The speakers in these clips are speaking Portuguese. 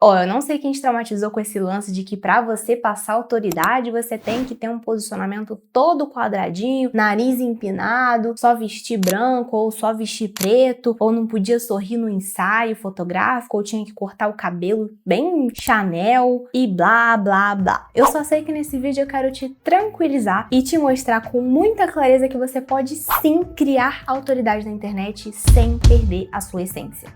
Ó, eu não sei quem te traumatizou com esse lance de que pra você passar autoridade, você tem que ter um posicionamento todo quadradinho, nariz empinado, só vestir branco ou só vestir preto, ou não podia sorrir no ensaio fotográfico, ou tinha que cortar o cabelo bem Chanel e blá, blá, blá. Eu só sei que nesse vídeo eu quero te tranquilizar e te mostrar com muita clareza que você pode sim criar autoridade na internet sem perder a sua essência.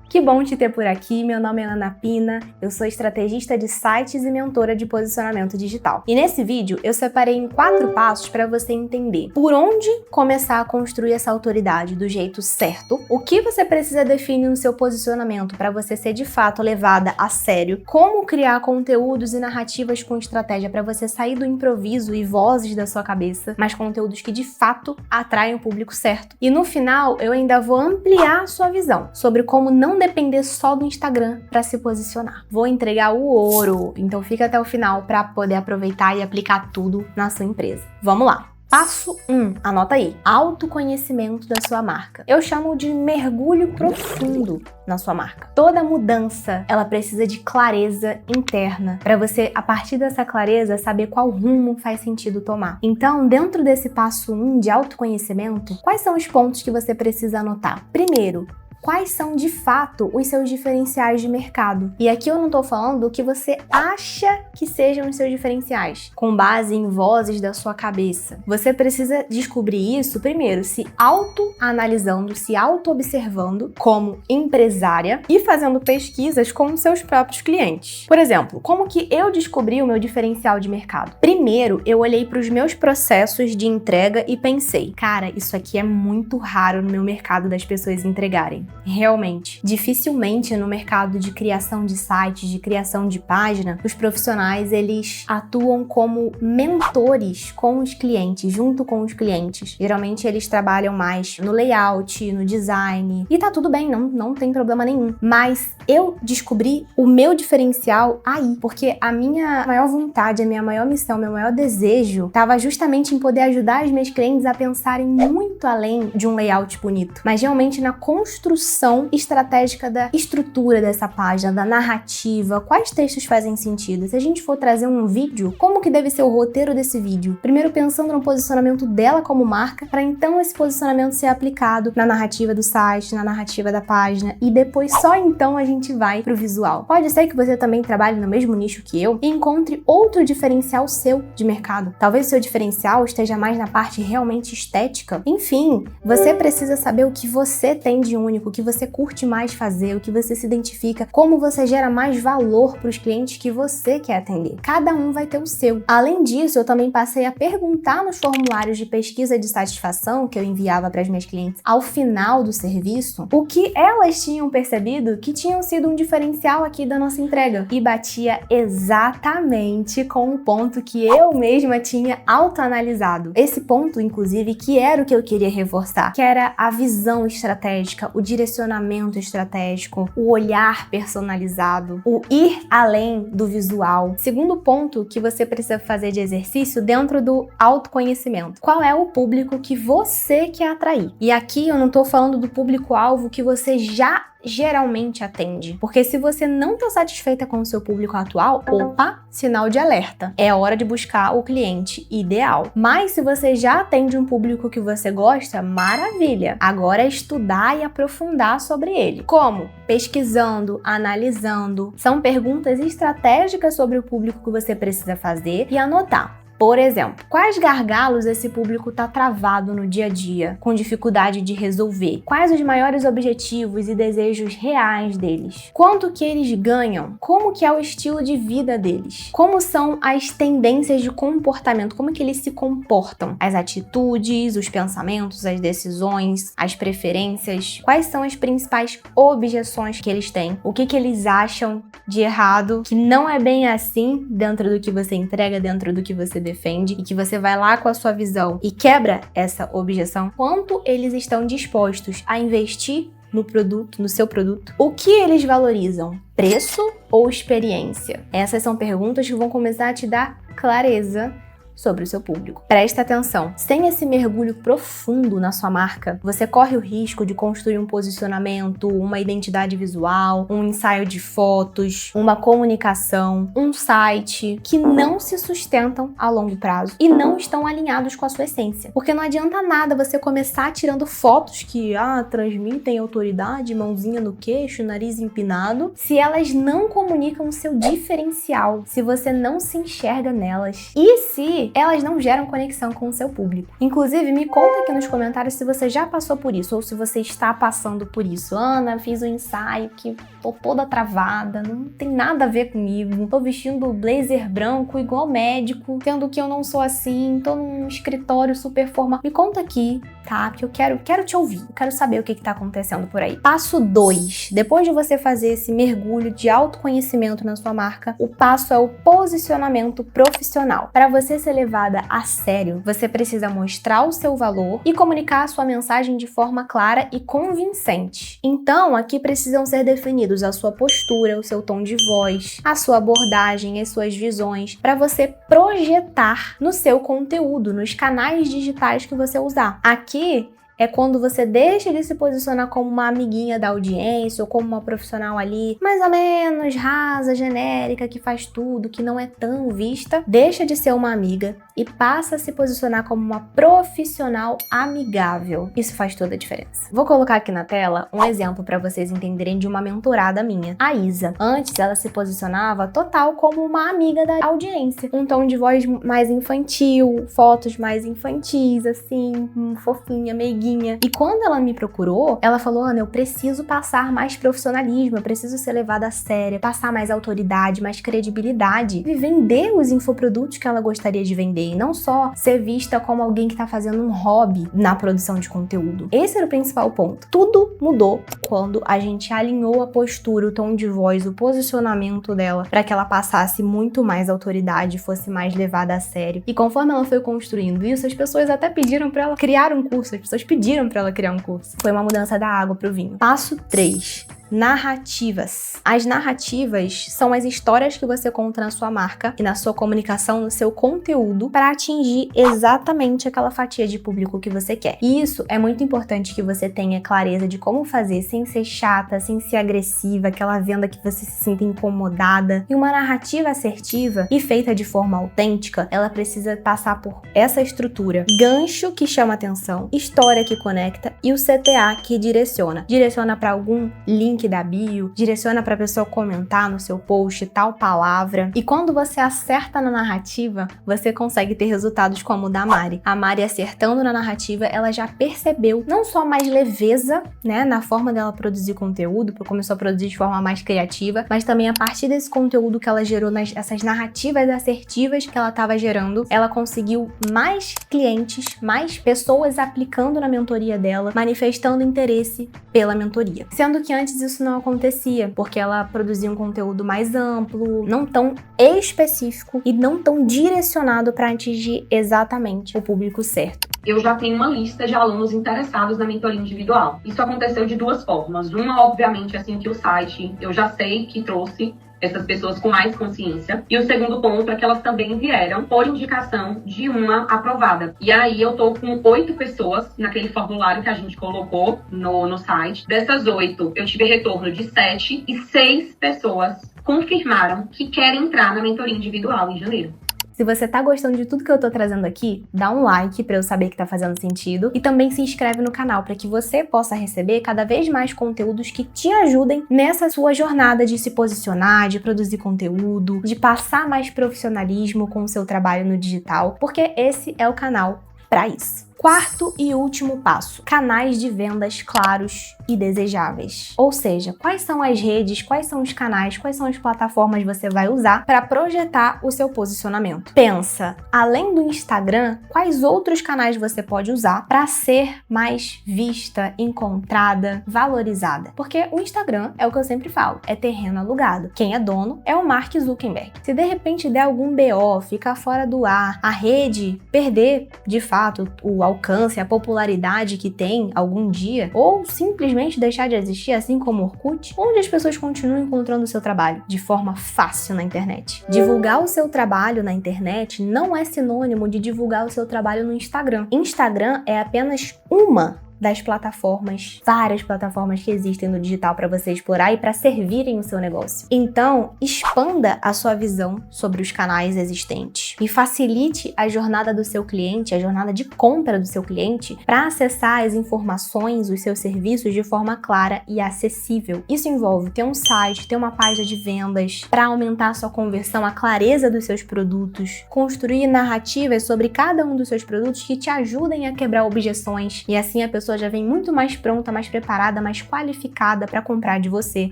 Que bom te ter por aqui, meu nome é Ana Pina, eu sou estrategista de sites e mentora de posicionamento digital. E nesse vídeo eu separei em 4 passos para você entender por onde começar a construir essa autoridade do jeito certo, o que você precisa definir no seu posicionamento para você ser de fato levada a sério, como criar conteúdos e narrativas com estratégia para você sair do improviso e vozes da sua cabeça, mas conteúdos que de fato atraem o público certo. E no final eu ainda vou ampliar a sua visão sobre como não depender só do Instagram para se posicionar. Vou entregar o ouro, então fica até o final para poder aproveitar e aplicar tudo na sua empresa. Vamos lá! Passo 1, anota aí, autoconhecimento da sua marca. Eu chamo de mergulho profundo na sua marca. Toda mudança, ela precisa de clareza interna, para você, a partir dessa clareza, saber qual rumo faz sentido tomar. Então, dentro desse passo 1 de autoconhecimento, quais são os pontos que você precisa anotar? Primeiro, quais são de fato os seus diferenciais de mercado? E aqui eu não tô falando do que você acha que sejam os seus diferenciais, com base em vozes da sua cabeça. Você precisa descobrir isso primeiro, se autoanalisando, se auto-observando como empresária e fazendo pesquisas com seus próprios clientes. Por exemplo, como que eu descobri o meu diferencial de mercado? Primeiro, eu olhei para os meus processos de entrega e pensei, cara, isso aqui é muito raro no meu mercado das pessoas entregarem. Realmente, dificilmente no mercado de criação de sites, de criação de página, os profissionais eles atuam como mentores com os clientes, junto com os clientes. Geralmente eles trabalham mais no layout, no design, e tá tudo bem, não tem problema nenhum. Mas eu descobri o meu diferencial aí, porque a minha maior vontade, a minha maior missão, meu maior desejo estava justamente em poder ajudar as minhas clientes a pensarem muito além de um layout bonito, mas realmente na construção estratégica da estrutura dessa página, da narrativa, quais textos fazem sentido. Se a gente for trazer um vídeo, como que deve ser o roteiro desse vídeo? Primeiro pensando no posicionamento dela como marca, para então esse posicionamento ser aplicado na narrativa do site, na narrativa da página, e depois só então a gente vai pro visual. Pode ser que você também trabalhe no mesmo nicho que eu e encontre outro diferencial seu de mercado. Talvez o seu diferencial esteja mais na parte realmente estética. Enfim, você precisa saber o que você tem de único, o que você curte mais fazer, o que você se identifica, como você gera mais valor para os clientes que você quer atender. Cada um vai ter o seu. Além disso, eu também passei a perguntar nos formulários de pesquisa de satisfação que eu enviava para as minhas clientes ao final do serviço, o que elas tinham percebido que tinham sido um diferencial aqui da nossa entrega. E batia exatamente com o ponto que eu mesma tinha autoanalisado. Esse ponto, inclusive, que era o que eu queria reforçar, que era a visão estratégica, o direcionamento estratégico, o olhar personalizado, o ir além do visual. Segundo ponto que você precisa fazer de exercício dentro do autoconhecimento. Qual é o público que você quer atrair? E aqui eu não tô falando do público-alvo que você já geralmente atende. Porque se você não está satisfeita com o seu público atual, opa, sinal de alerta. É hora de buscar o cliente ideal. Mas se você já atende um público que você gosta, maravilha. Agora é estudar e aprofundar sobre ele. Como? Pesquisando, analisando. São perguntas estratégicas sobre o público que você precisa fazer e anotar. Por exemplo, quais gargalos esse público está travado no dia a dia, com dificuldade de resolver? Quais os maiores objetivos e desejos reais deles? Quanto que eles ganham? Como que é o estilo de vida deles? Como são as tendências de comportamento? Como que eles se comportam? As atitudes, os pensamentos, as decisões, as preferências? Quais são as principais objeções que eles têm? O que que eles acham de errado, que não é bem assim dentro do que você entrega, dentro do que você defende, e que você vai lá com a sua visão e quebra essa objeção? Quanto eles estão dispostos a investir no produto, no seu produto? O que eles valorizam? Preço ou experiência? Essas são perguntas que vão começar a te dar clareza sobre o seu público. Presta atenção, sem esse mergulho profundo na sua marca, você corre o risco de construir um posicionamento, uma identidade visual, um ensaio de fotos, uma comunicação, um site que não se sustentam a longo prazo e não estão alinhados com a sua essência. Porque não adianta nada você começar tirando fotos que transmitem autoridade, mãozinha no queixo, nariz empinado, se elas não comunicam o seu diferencial, se você não se enxerga nelas e se elas não geram conexão com o seu público. Inclusive, me conta aqui nos comentários se você já passou por isso ou se você está passando por isso. Ana, fiz um ensaio que tô toda travada, não tem nada a ver comigo, tô vestindo blazer branco igual médico, sendo que eu não sou assim, tô num escritório super formal. Me conta aqui, tá? Porque eu quero te ouvir, eu quero saber o que tá acontecendo por aí. Passo 2. Depois de você fazer esse mergulho de autoconhecimento na sua marca, o passo é o posicionamento profissional. Para você ser levada a sério, você precisa mostrar o seu valor e comunicar a sua mensagem de forma clara e convincente. Então, aqui precisam ser definidos a sua postura, o seu tom de voz, a sua abordagem, as suas visões, para você projetar no seu conteúdo, nos canais digitais que você usar. Aqui é quando você deixa de se posicionar como uma amiguinha da audiência ou como uma profissional ali, mais ou menos rasa, genérica, que faz tudo, que não é tão vista. Deixa de ser uma amiga e passa a se posicionar como uma profissional amigável. Isso faz toda a diferença. Vou colocar aqui na tela um exemplo para vocês entenderem de uma mentorada minha, a Isa. Antes, ela se posicionava total como uma amiga da audiência. Um tom de voz mais infantil, fotos mais infantis, assim, fofinha, meiguinha. E quando ela me procurou, ela falou: Ana, eu preciso passar mais profissionalismo, eu preciso ser levada a sério, passar mais autoridade, mais credibilidade e vender os infoprodutos que ela gostaria de vender, e não só ser vista como alguém que tá fazendo um hobby na produção de conteúdo. Esse era o principal ponto. Tudo mudou quando a gente alinhou a postura, o tom de voz, o posicionamento dela para que ela passasse muito mais autoridade, fosse mais levada a sério. E conforme ela foi construindo isso, as pessoas até pediram para ela criar um curso, as pessoas pediram para ela criar um curso. Foi uma mudança da água pro vinho. Passo 3. Narrativas. As narrativas são as histórias que você conta na sua marca e na sua comunicação, no seu conteúdo, para atingir exatamente aquela fatia de público que você quer. E isso é muito importante que você tenha clareza de como fazer sem ser chata, sem ser agressiva, aquela venda que você se sinta incomodada. E uma narrativa assertiva e feita de forma autêntica, ela precisa passar por essa estrutura: gancho que chama atenção, história que conecta e o CTA que direciona. Direciona para algum link da bio, direciona para a pessoa comentar no seu post tal palavra. E quando você acerta na narrativa, você consegue ter resultados como o da Mari. A Mari, acertando na narrativa, ela já percebeu não só mais leveza, né, na forma dela produzir conteúdo, porque começou a produzir de forma mais criativa, mas também a partir desse conteúdo que ela gerou, essas narrativas assertivas que ela estava gerando, ela conseguiu mais clientes, mais pessoas aplicando na mentoria dela, manifestando interesse pela mentoria. Sendo que antes isso não acontecia, porque ela produzia um conteúdo mais amplo, não tão específico e não tão direcionado para atingir exatamente o público certo. Eu já tenho uma lista de alunos interessados na mentoria individual. Isso aconteceu de duas formas. Uma, obviamente, assim que o site, eu já sei que trouxe essas pessoas com mais consciência. E o segundo ponto é que elas também vieram por indicação de uma aprovada. E aí eu tô com 8 pessoas naquele formulário que a gente colocou no site. Dessas 8, eu tive retorno de 7 e 6 pessoas confirmaram que querem entrar na mentoria individual em janeiro. Se você tá gostando de tudo que eu tô trazendo aqui, dá um like pra eu saber que tá fazendo sentido e também se inscreve no canal para que você possa receber cada vez mais conteúdos que te ajudem nessa sua jornada de se posicionar, de produzir conteúdo, de passar mais profissionalismo com o seu trabalho no digital, porque esse é o canal para isso. Quarto e último passo: canais de vendas claros e desejáveis. Ou seja, quais são as redes, quais são os canais, quais são as plataformas que você vai usar para projetar o seu posicionamento. Pensa, além do Instagram, quais outros canais você pode usar para ser mais vista, encontrada, valorizada? Porque o Instagram é o que eu sempre falo, é terreno alugado. Quem é dono é o Mark Zuckerberg. Se de repente der algum BO, ficar fora do ar, a rede perder, de fato, o alcance, a popularidade que tem algum dia, ou simplesmente deixar de existir, assim como o Orkut, onde as pessoas continuam encontrando o seu trabalho de forma fácil na internet. Divulgar o seu trabalho na internet não é sinônimo de divulgar o seu trabalho no Instagram. Instagram é apenas uma das plataformas, várias plataformas que existem no digital para você explorar e para servirem o seu negócio. Então, expanda a sua visão sobre os canais existentes e facilite a jornada do seu cliente, a jornada de compra do seu cliente, para acessar as informações, os seus serviços de forma clara e acessível. Isso envolve ter um site, ter uma página de vendas para aumentar a sua conversão, a clareza dos seus produtos, construir narrativas sobre cada um dos seus produtos que te ajudem a quebrar objeções e assim a pessoa já vem muito mais pronta, mais preparada, mais qualificada para comprar de você.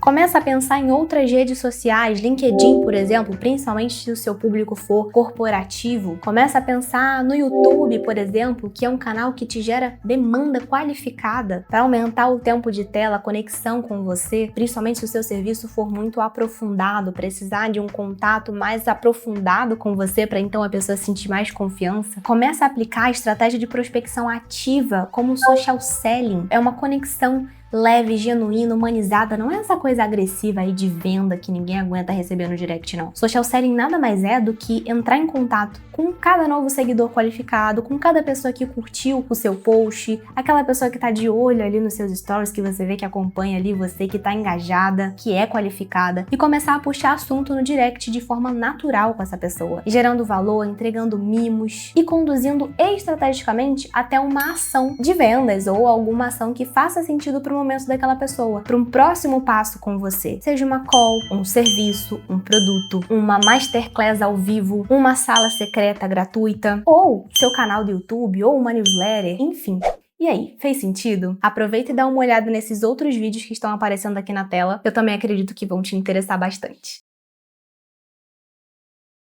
Começa a pensar em outras redes sociais, LinkedIn, por exemplo, principalmente se o seu público for corporativo. Começa a pensar no YouTube, por exemplo, que é um canal que te gera demanda qualificada para aumentar o tempo de tela, a conexão com você, principalmente se o seu serviço for muito aprofundado, precisar de um contato mais aprofundado com você para então a pessoa sentir mais confiança. Começa a aplicar a estratégia de prospecção ativa como social selling, é uma conexão leve, genuína, humanizada, não é essa coisa agressiva aí de venda que ninguém aguenta receber no direct, não. Social selling nada mais é do que entrar em contato com cada novo seguidor qualificado, com cada pessoa que curtiu o seu post, aquela pessoa que tá de olho ali nos seus stories, que você vê que acompanha ali você, que tá engajada, que é qualificada, e começar a puxar assunto no direct de forma natural com essa pessoa, gerando valor, entregando mimos e conduzindo estrategicamente até uma ação de vendas ou alguma ação que faça sentido para momento daquela pessoa, para um próximo passo com você. Seja uma call, um serviço, um produto, uma masterclass ao vivo, uma sala secreta gratuita, ou seu canal do YouTube, ou uma newsletter, enfim. E aí, fez sentido? Aproveita e dá uma olhada nesses outros vídeos que estão aparecendo aqui na tela. Eu também acredito que vão te interessar bastante.